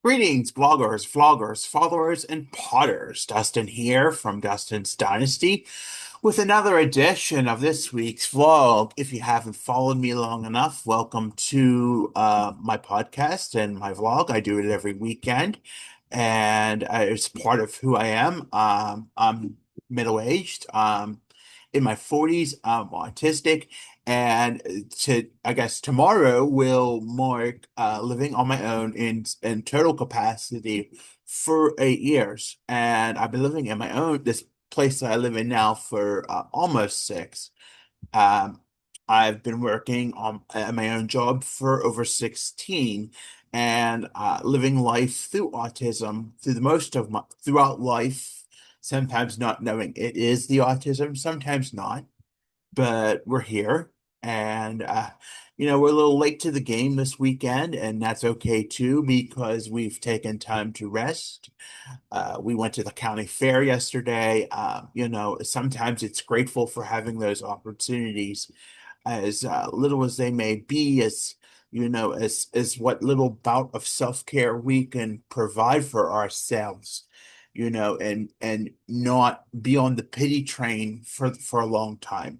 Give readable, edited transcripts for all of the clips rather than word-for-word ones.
Greetings, bloggers, vloggers, followers, and potters. Dustin here from Dustin's Dynasty with another edition of this week's vlog. If you haven't followed me long enough, welcome to my podcast and my vlog. I do it every weekend, and it's part of who I am. I'm middle-aged, in my 40s. I'm autistic, and I guess tomorrow will mark living on my own in total capacity for 8 years. And I've been living in my own this place that I live in now for almost six. Um, I've been working on at my own job for over 16 and living life through autism through the most of my throughout life, sometimes not knowing it is the autism, sometimes not, but we're here. And we're a little late to the game this weekend, and that's okay too because we've taken time to rest. We went to the county fair yesterday. Sometimes it's grateful for having those opportunities, as little as they may be, as what little bout of self-care we can provide for ourselves, and not be on the pity train for a long time.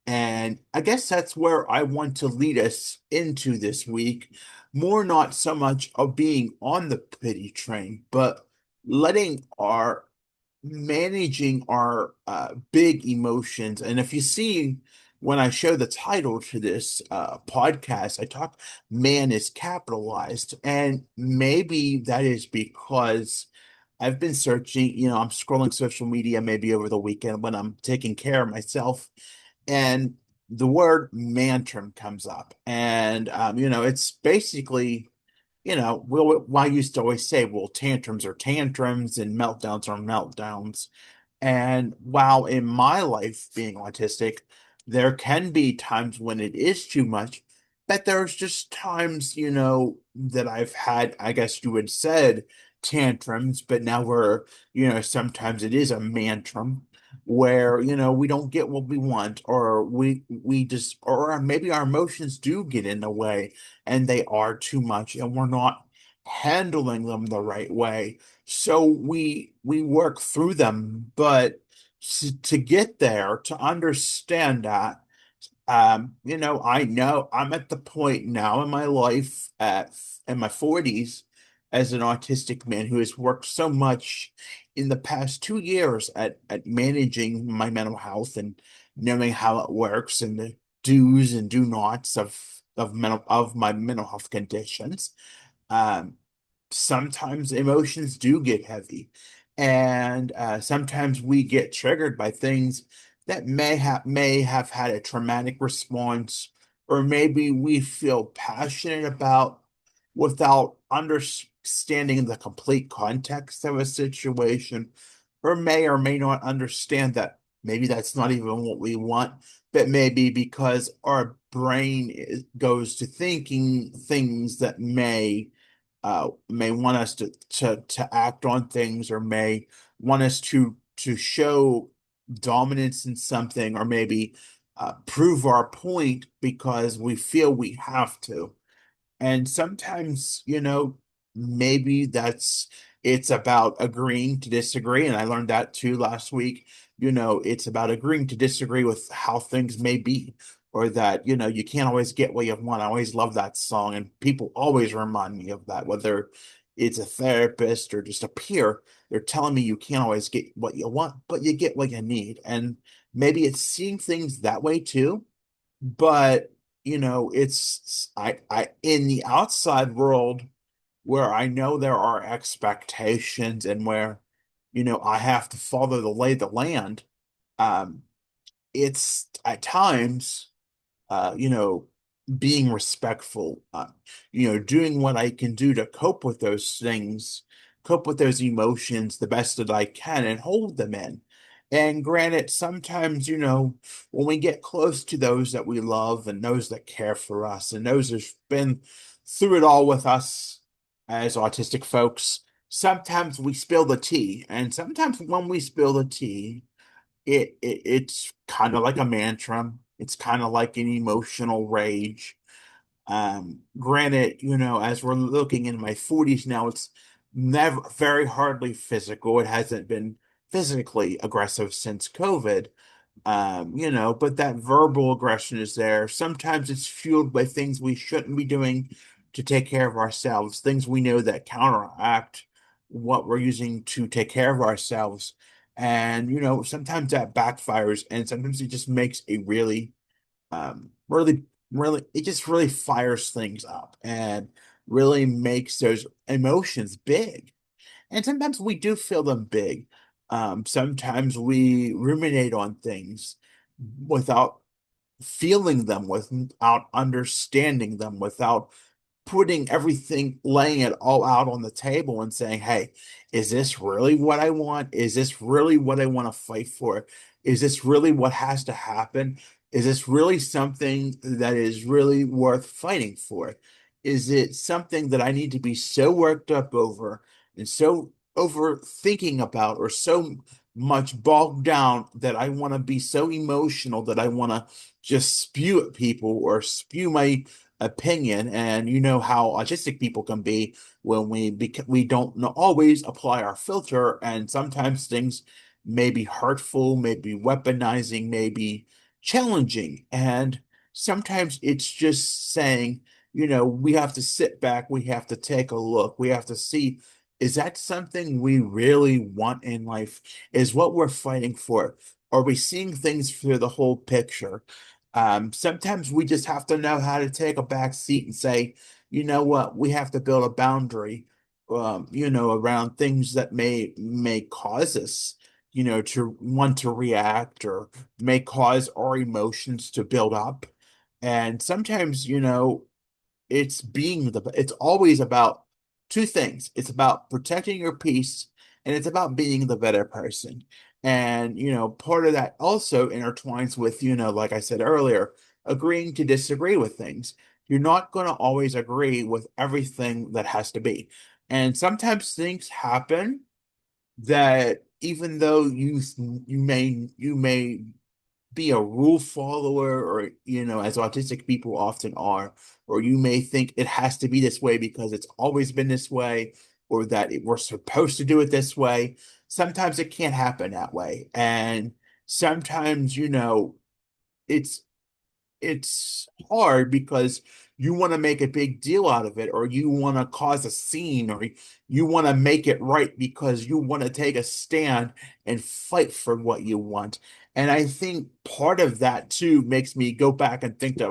And I guess that's where I want to lead us into this week. More not so much of being on the pity train, but letting our managing our big emotions. And if you see when I show the title to this podcast, I talk man is capitalized. And maybe that is because I've been searching, I'm scrolling social media maybe over the weekend when I'm taking care of myself, and the word mantrum comes up. And it's basically, I used to always say, well, tantrums are tantrums and meltdowns are meltdowns. And while in my life being autistic, there can be times when it is too much, but there's just times, that I've had, I guess you would said tantrums, but now sometimes it is a mantrum where, we don't get what we want, or we just, or maybe our emotions do get in the way and they are too much and we're not handling them the right way. So we work through them, but to get there, to understand that, I know I'm at the point now in my life in my 40s as an autistic man who has worked so much in the past 2 years at managing my mental health and knowing how it works and the do's and do nots of my mental health conditions. Um, Sometimes emotions do get heavy, and sometimes we get triggered by things that may have had a traumatic response, or maybe we feel passionate about without understanding the complete context of a situation, or may not understand that maybe that's not even what we want, but maybe because our brain goes to thinking things that may want us to act on things, or may want us to show dominance in something, or maybe prove our point because we feel we have to. And sometimes, maybe it's about agreeing to disagree. And I learned that too last week. It's about agreeing to disagree with how things may be, or that, you can't always get what you want. I always love that song, and people always remind me of that, whether it's a therapist or just a peer. They're telling me you can't always get what you want, but you get what you need. And maybe it's seeing things that way too, but it's I in the outside world where I know there are expectations, and where I have to follow the lay of the land. um it's at times, being respectful, doing what I can do to cope with those things, cope with those emotions the best that I can and hold them in. And granted, sometimes, when we get close to those that we love and those that care for us and those who've been through it all with us as autistic folks, sometimes we spill the tea. And sometimes when we spill the tea, it's kind of like a mantrum. It's kind of like an emotional rage. Granted, as we're looking in my 40s now, it's never very hardly physical. It hasn't been physically aggressive since COVID. But that verbal aggression is there. Sometimes it's fueled by things we shouldn't be doing to take care of ourselves, things we know that counteract what we're using to take care of ourselves. And, sometimes that backfires, and sometimes it just makes a it just really fires things up and really makes those emotions big. And sometimes we do feel them big. Sometimes we ruminate on things without feeling them, without understanding them, without putting everything, laying it all out on the table and saying, hey, is this really what I want? Is this really what I want to fight for? Is this really what has to happen? Is this really something that is really worth fighting for? Is it something that I need to be so worked up over and so overthinking about, or so much bogged down that I want to be so emotional that I want to just spew at people or spew my opinion? And you know how autistic people can be when we don't always apply our filter, and sometimes things may be hurtful, may be weaponizing, may be challenging. And sometimes it's just saying, we have to sit back, we have to take a look, we have to see, is that something we really want in life? Is what we're fighting for? Are we seeing things through the whole picture? Sometimes we just have to know how to take a back seat and say, you know what, we have to build a boundary, around things that may cause us, to want to react, or may cause our emotions to build up. And sometimes, it's always about two things. It's about protecting your peace, and it's about being the better person. And part of that also intertwines with, like I said earlier, agreeing to disagree with things. You're not going to always agree with everything that has to be. And sometimes things happen that, even though you may be a rule follower, or as autistic people often are, or you may think it has to be this way because it's always been this way, or that we're supposed to do it this way. Sometimes it can't happen that way, and sometimes it's it's hard because you want to make a big deal out of it, or you want to cause a scene, or you want to make it right because you want to take a stand and fight for what you want. And I think part of that too makes me go back and think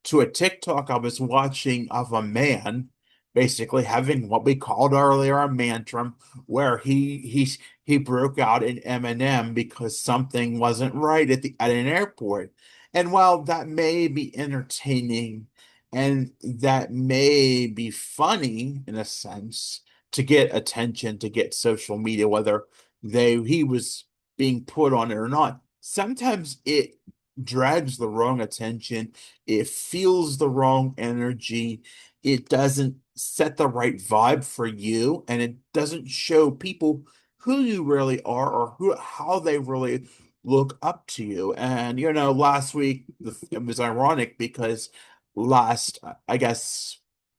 to a TikTok I was watching of a man basically having what we called earlier a mantrum, where he broke out in Eminem because something wasn't right at an airport. And while that may be entertaining and that may be funny in a sense to get attention, to get social media, whether he was being put on it or not, sometimes it drags the wrong attention, it feels the wrong energy, it doesn't set the right vibe for you, and it doesn't show people who you really are, or how they really look up to you. And last week it was ironic because I guess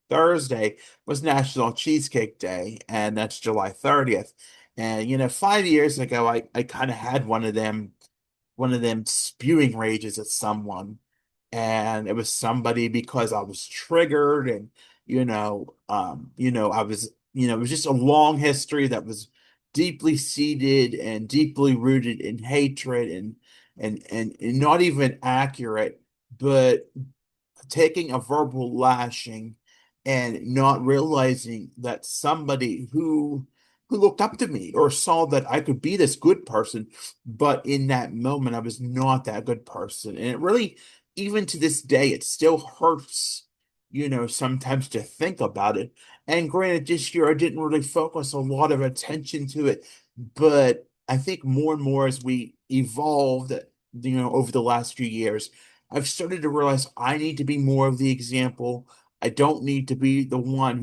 Thursday was National Cheesecake Day, and that's July 30th. And 5 years ago, I kind of had one of them spewing rages at someone, and it was somebody because I was triggered, and I was, it was just a long history that was deeply seated and deeply rooted in hatred, and not even accurate, but taking a verbal lashing and not realizing that somebody who looked up to me or saw that I could be this good person, but in that moment I was not that good person. And it really, even to this day, it still hurts, sometimes to think about it. And granted, this year I didn't really focus a lot of attention to it, but I think more and more as we evolved, over the last few years, I've started to realize I need to be more of the example. I don't need to be the one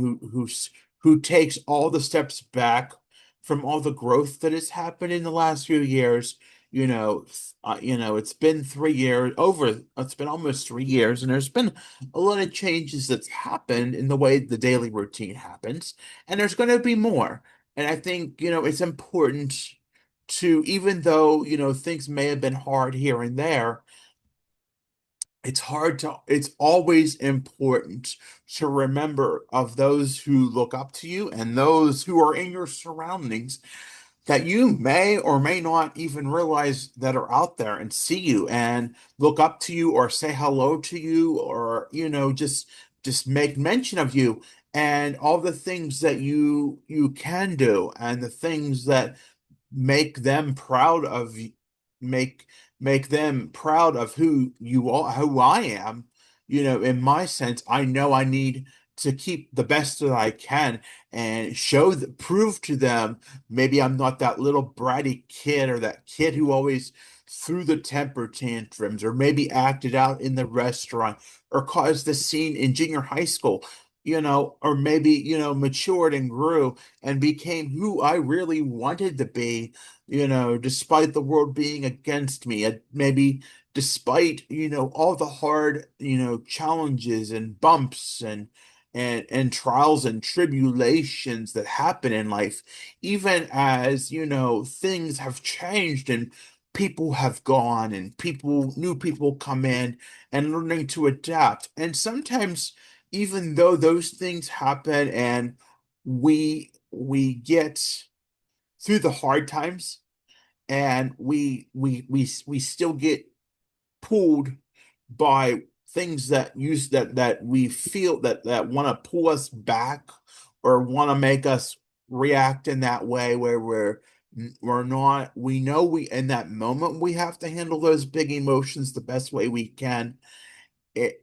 who takes all the steps back from all the growth that has happened in the last few years, it's been 3 years over, it's been almost 3 years, and there's been a lot of changes that's happened in the way the daily routine happens, and there's going to be more. And I think, it's important to, even though, things may have been hard here and there, it's always important to remember of those who look up to you and those who are in your surroundings that you may or may not even realize that are out there and see you and look up to you or say hello to you, or just make mention of you and all the things that you can do and the things that make them proud of make make them proud of who you are, who I am. In my sense, I know I need to keep the best that I can and prove to them, maybe I'm not that little bratty kid or that kid who always threw the temper tantrums or maybe acted out in the restaurant or caused the scene in junior high school, or maybe, matured and grew and became who I really wanted to be, despite the world being against me, maybe despite, all the hard, challenges and bumps and trials and tribulations that happen in life, even as, things have changed and people have gone and new people come in and learning to adapt. And sometimes, even though those things happen and we get through the hard times, and we still get pulled by things that we feel that want to pull us back or want to make us react in that way where we're not, we know we in that moment we have to handle those big emotions the best way we can.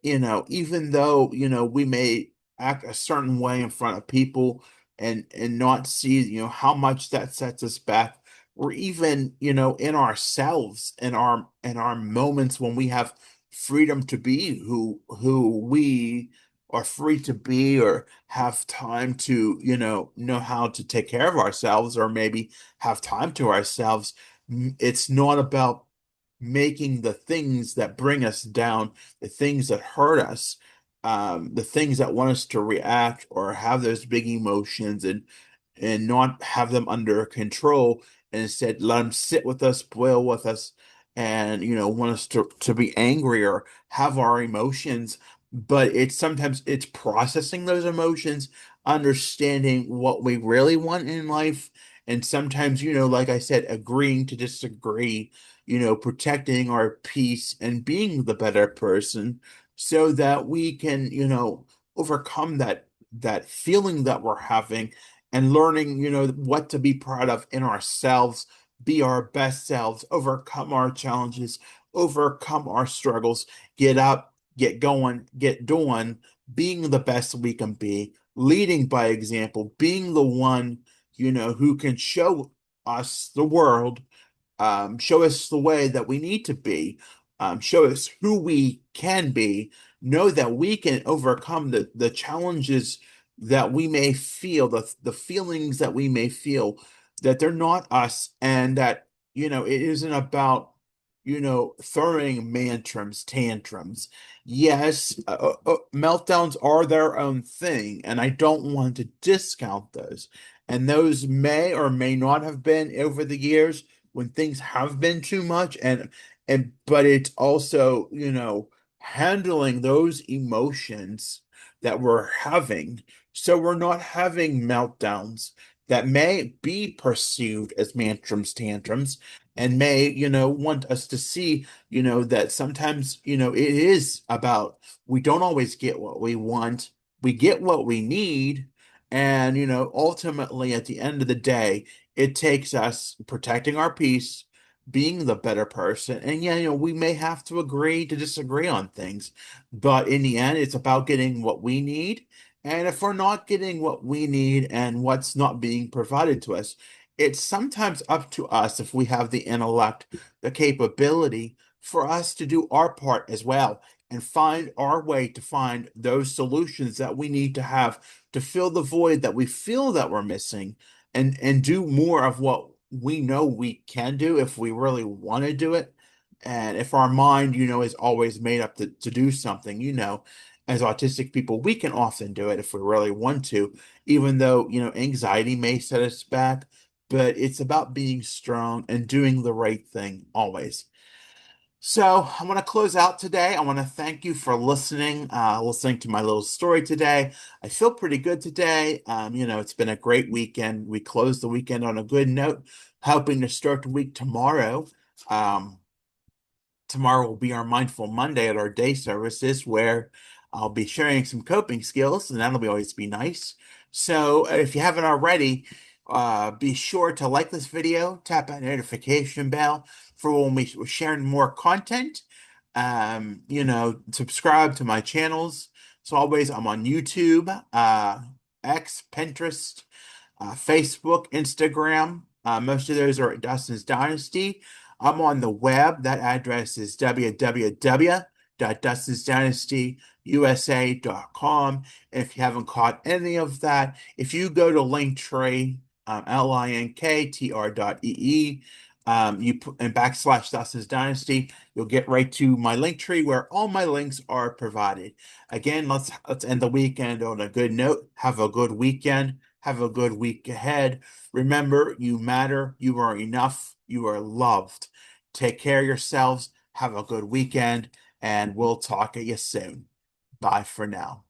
Even though, we may act a certain way in front of people and not see, how much that sets us back, or even, in ourselves, in our moments when we have freedom to be who we are free to be, or have time to, know how to take care of ourselves, or maybe have time to ourselves. It's not about making the things that bring us down, the things that hurt us, the things that want us to react or have those big emotions, and not have them under control, and instead let them sit with us, boil with us, and want us to be angry or have our emotions. But it's processing those emotions, understanding what we really want in life, and sometimes, like I said, agreeing to disagree, protecting our peace and being the better person so that we can, overcome that feeling that we're having, and learning, what to be proud of in ourselves, be our best selves, overcome our challenges, overcome our struggles, get up, get going, get doing, being the best we can be, leading by example, being the one, who can show us the world, show us the way that we need to be, show us who we can be, know that we can overcome the challenges that we may feel, the feelings that we may feel, that they're not us, and that, it isn't about, throwing tantrums. Yes, meltdowns are their own thing, and I don't want to discount those. And those may or may not have been over the years when things have been too much, but it's also, handling those emotions that we're having, so we're not having meltdowns that may be perceived as tantrums, and may, want us to see, that sometimes, it is about, we don't always get what we want, we get what we need. And, ultimately at the end of the day, it takes us protecting our peace, being the better person. And yeah, we may have to agree to disagree on things, but in the end, it's about getting what we need. And if we're not getting what we need and what's not being provided to us, it's sometimes up to us, if we have the intellect, the capability, for us to do our part as well and find our way to find those solutions that we need to have to fill the void that we feel that we're missing, and do more of we know we can do if we really want to do it. And if our mind, is always made up to do something, as autistic people, we can often do it if we really want to, even though, anxiety may set us back. But it's about being strong and doing the right thing always. So I want to close out today. I want to thank you for listening to my little story today. I feel pretty good today. It's been a great weekend. We closed the weekend on a good note, hoping to start the week tomorrow. Um, Tomorrow will be our Mindful Monday at our day services where I'll be sharing some coping skills, and that'll be always be nice. So if you haven't already, be sure to like this video, tap that notification bell for when we're sharing more content. Subscribe to my channels. So always, I'm on YouTube, X, Pinterest, Facebook, Instagram. Most of those are at Dustin's Dynasty. I'm on the web. That address is www.dustinsdynastyusa.com. If you haven't caught any of that, if you go to Linktree, linktr.ee, and backslash Dustin's Dynasty, you'll get right to my Linktree where all my links are provided. Again, let's end the weekend on a good note. Have a good weekend. Have a good week ahead. Remember, you matter. You are enough. You are loved. Take care of yourselves. Have a good weekend, and we'll talk to you soon. Bye for now.